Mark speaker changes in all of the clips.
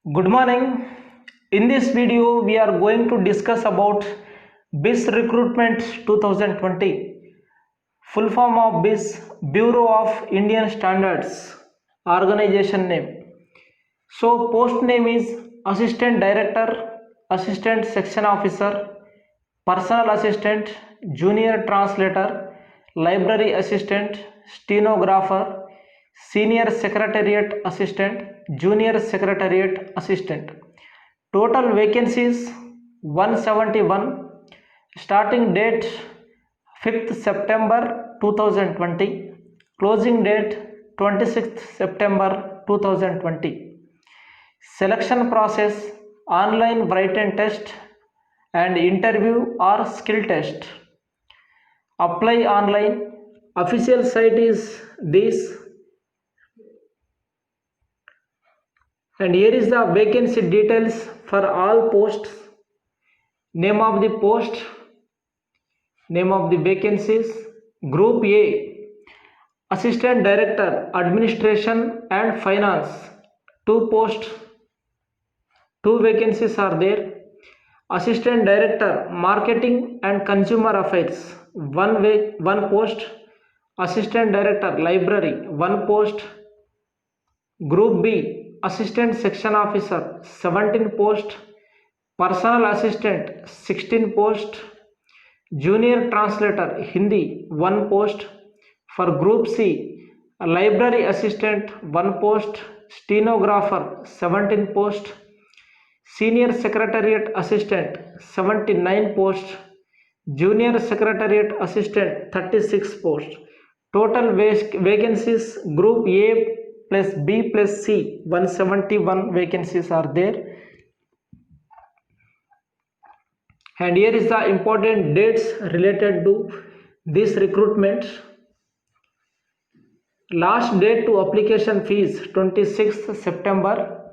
Speaker 1: Good morning. In this video, we are going to discuss about Bis Recruitment 2020, full form of Bis, Bureau of Indian Standards, organization name. So, post name is Assistant Director, Assistant Section Officer, Personal Assistant, Junior Translator, Library Assistant, Stenographer, Senior Secretariat Assistant, Junior Secretariat Assistant. Total vacancies 171. Starting date 5th September 2020. Closing date 26th September 2020. Selection process online written test and interview or skill test. Apply online. Official site is this, and here is the vacancy details for all posts. Name of the post, name of the vacancies. Group A, Assistant Director, Administration and Finance, 2 posts, 2 vacancies are there. Assistant Director, Marketing and Consumer Affairs, 1 post. Assistant Director, Library, 1 post. Group B, Assistant Section Officer, 17 post. Personal Assistant, 16 post. Junior Translator, Hindi, 1 post. For Group C, Library Assistant, 1 post. Stenographer, 17 post. Senior Secretariat Assistant, 79 posts. Junior Secretariat Assistant, 36 posts. Total vacancies Group A plus B plus C, 171 vacancies are there. And here is the important dates related to this recruitment. Last date to application fees 26th September.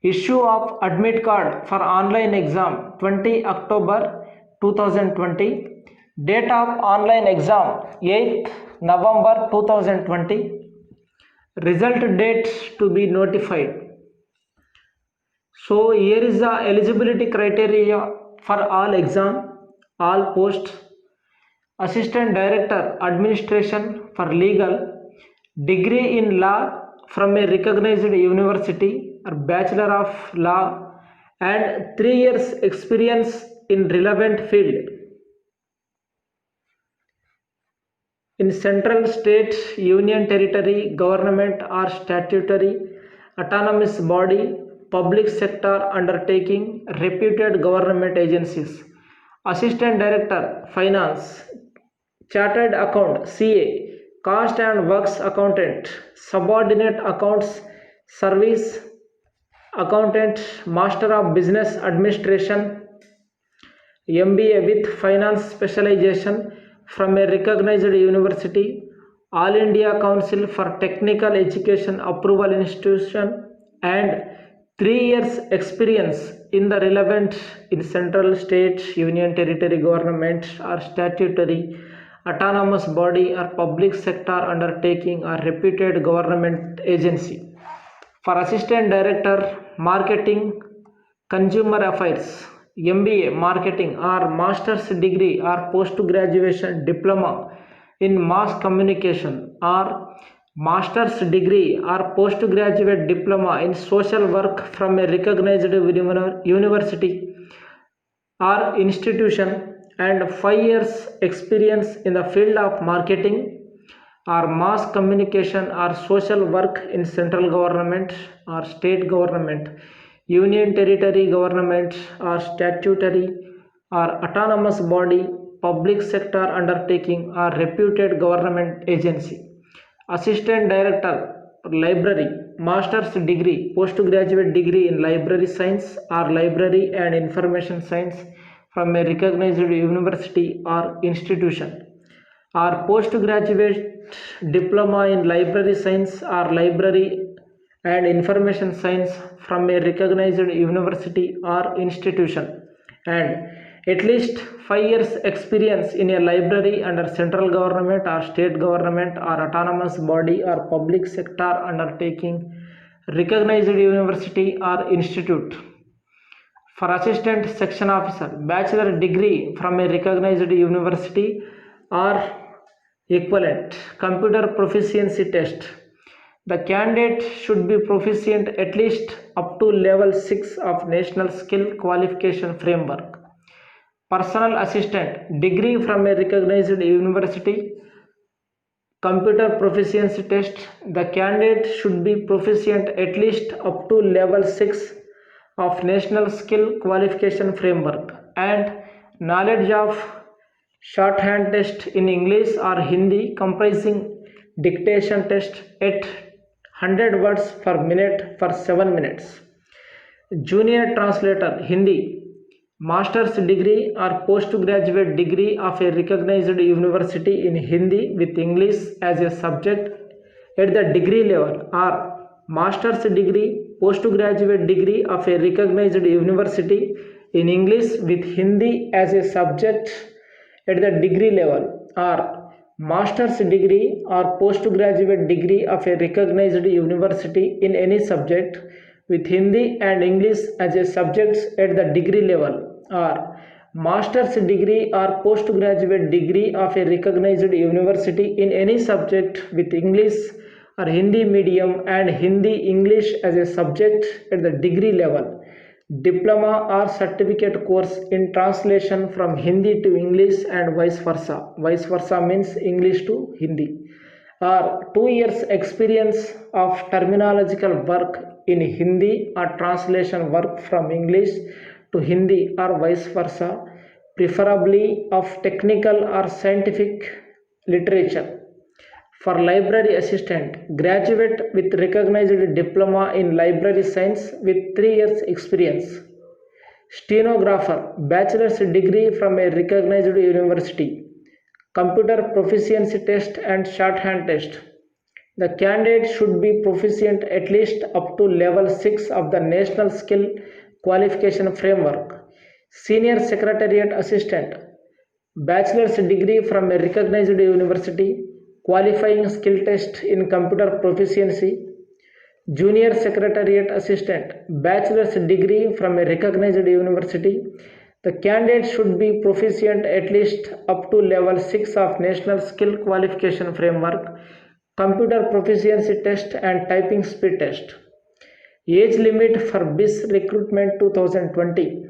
Speaker 1: Issue of admit card for online exam 20 October 2020. Date of online exam 8th November 2020. Result date to be notified. So here is the eligibility criteria for all exam, all posts. Assistant Director, Administration for legal, degree in law from a recognized university or Bachelor of Law and 3 years experience in relevant field. In central, state, union territory, government or statutory, autonomous body, public sector undertaking, reputed government agencies. Assistant Director, Finance, Chartered Account, CA, Cost and Works Accountant, Subordinate Accounts Service Accountant, Master of Business Administration, MBA with Finance Specialization from a recognized university, All India Council for Technical Education Approval Institution, and 3 years experience in the relevant in central, state, union territory government or statutory, autonomous body or public sector undertaking or reputed government agency. For Assistant Director, Marketing, Consumer Affairs, MBA Marketing or Master's degree or Post-Graduation Diploma in Mass Communication or Master's degree or Postgraduate Diploma in Social Work from a recognized university or institution, and 5 years experience in the field of marketing or mass communication or social work in central government or state government, union territory government or statutory or autonomous body, public sector undertaking or reputed government agency. Assistant Director, Library, Master's degree, Postgraduate degree in Library Science or Library and Information Science from a recognized university or institution, or Postgraduate Diploma in Library Science or Library and Information Science from a recognized university or institution, and at least 5 years experience in a library under central government or state government or autonomous body or public sector undertaking recognized university or institute. For assistant section officer, bachelor degree from a recognized university or equivalent. Computer proficiency test. The candidate should be proficient at least up to level 6 of National Skill Qualification Framework. Personal assistant degree from a recognized university. Computer proficiency test. The candidate should be proficient at least up to level 6 of National Skill Qualification Framework and knowledge of shorthand test in English or Hindi comprising dictation test at 100 words per minute for 7 minutes. Junior translator Hindi. Master's degree or postgraduate degree of a recognized university in Hindi with English as a subject at the degree level, or master's degree, postgraduate degree of a recognized university in English with Hindi as a subject at the degree level, or master's degree or postgraduate degree of a recognized university in any subject with Hindi and English as a subjects at the degree level, or master's degree or postgraduate degree of a recognized university in any subject with English or Hindi medium and Hindi English as a subject at the degree level. Diploma or certificate course in translation from Hindi to English and vice versa. Vice versa means English to Hindi. Or 2 years experience of terminological work in Hindi or translation work from English to Hindi or vice versa, preferably of technical or scientific literature. For library assistant, graduate with recognized diploma in library science with 3 years experience. Stenographer, bachelor's degree from a recognized university. Computer proficiency test and shorthand test. The candidate should be proficient at least up to level 6 of the National Skill Qualification Framework. Senior Secretariat Assistant, bachelor's degree from a recognized university, qualifying skill test in computer proficiency. Junior Secretariat Assistant, bachelor's degree from a recognized university. The candidate should be proficient at least up to level 6 of National Skill Qualification Framework, computer proficiency test and typing speed test. Age limit for Bis Recruitment 2020.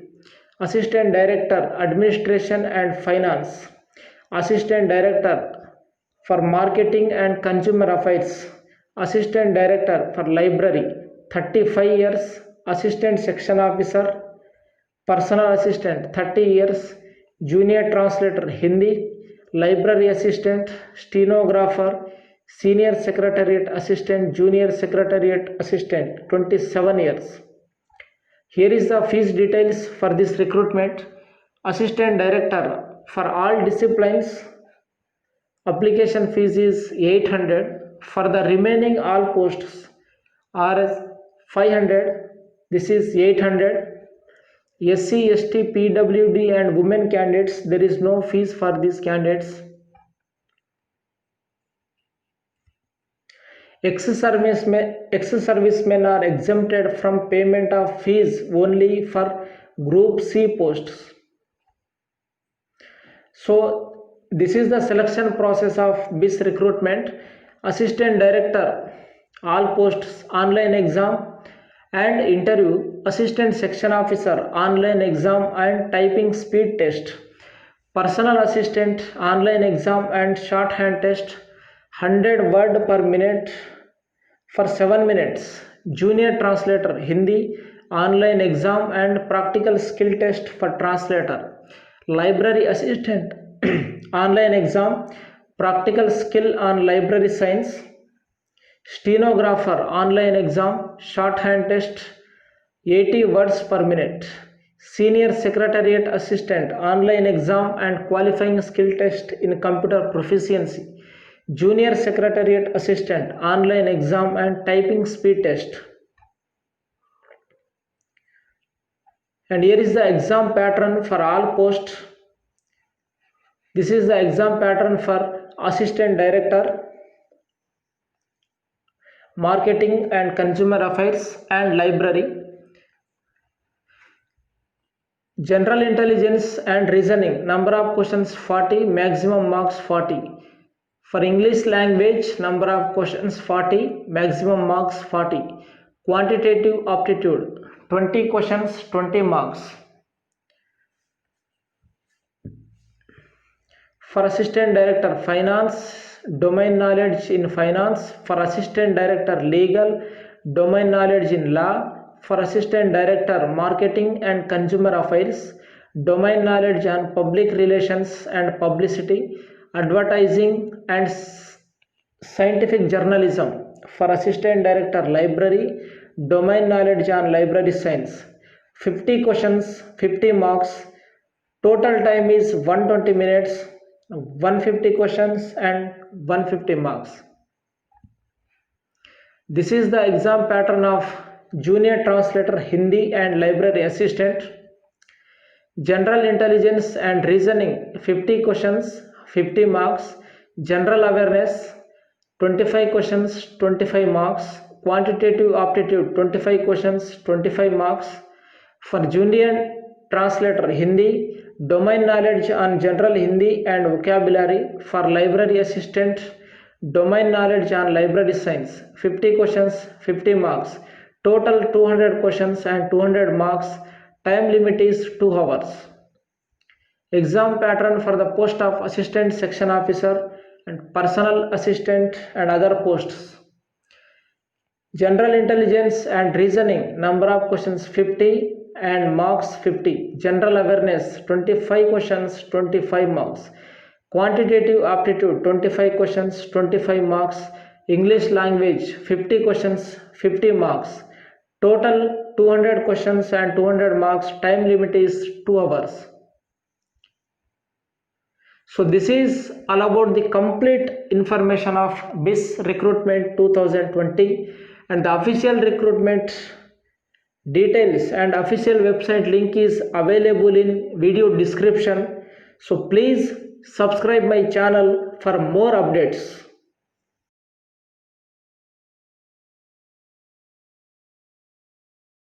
Speaker 1: Assistant Director, Administration and Finance. Assistant Director for Marketing and Consumer Affairs. Assistant Director for Library, 35 years. Assistant Section Officer, Personal Assistant, 30 years. Junior Translator, Hindi. Library Assistant, Stenographer, Senior Secretariat Assistant, Junior Secretariat Assistant, 27 years. Here is the fees details for this recruitment. Assistant Director for all disciplines, application fees is 800. For the remaining all posts are 500. This is 800. SC, ST, PWD and women candidates, there is no fees for these candidates. Ex-servicemen are exempted from payment of fees only for Group C posts. So this is the selection process of Bis Recruitment. Assistant Director, all posts, online exam and interview. Assistant Section Officer, online exam and typing speed test. Personal Assistant, online exam and shorthand test, 100 word per minute for 7 minutes. Junior Translator, Hindi, online exam and practical skill test for translator. Library Assistant, online exam, practical skill on library science. Stenographer, online exam, shorthand test, 80 words per minute. Senior Secretariat Assistant, online exam and qualifying skill test in computer proficiency. Junior Secretariat Assistant, online exam and typing speed test. And here is the exam pattern for all posts. This is the exam pattern for Assistant Director. marketing and consumer affairs and library. General intelligence and reasoning, number of questions 40, maximum marks 40. For English language, number of questions 40, maximum marks 40. Quantitative aptitude, 20 questions, 20 marks. For Assistant Director Finance, domain knowledge in finance. For Assistant Director Legal, domain knowledge in law. For Assistant Director Marketing and Consumer Affairs, domain knowledge on public relations and publicity, advertising and scientific journalism. For Assistant Director Library, domain knowledge on library science. 50 questions, 50 marks. Total time is 120 minutes, 150 questions and 150 marks. This is the exam pattern of Junior Translator Hindi and Library Assistant. General Intelligence and Reasoning, 50 questions, 50 marks. General Awareness, 25 questions, 25 marks. Quantitative Aptitude, 25 questions, 25 marks. For Junior Translator Hindi, domain knowledge on general Hindi and vocabulary. For Library Assistant, domain knowledge on library science, 50 questions, 50 marks. Total 200 questions and 200 marks. Time limit is 2 hours. Exam pattern for the post of Assistant Section Officer and Personal Assistant and other posts. General Intelligence and Reasoning, number of questions 50 and marks 50. General Awareness, 25 questions, 25 marks. Quantitative Aptitude, 25 questions, 25 marks. English Language, 50 questions, 50 marks. Total 200 questions and 200 marks. Time limit is 2 hours. So this is all about the complete information of Bis Recruitment 2020 and the official recruitment details and official website link is available in video description. So please subscribe my channel for more updates.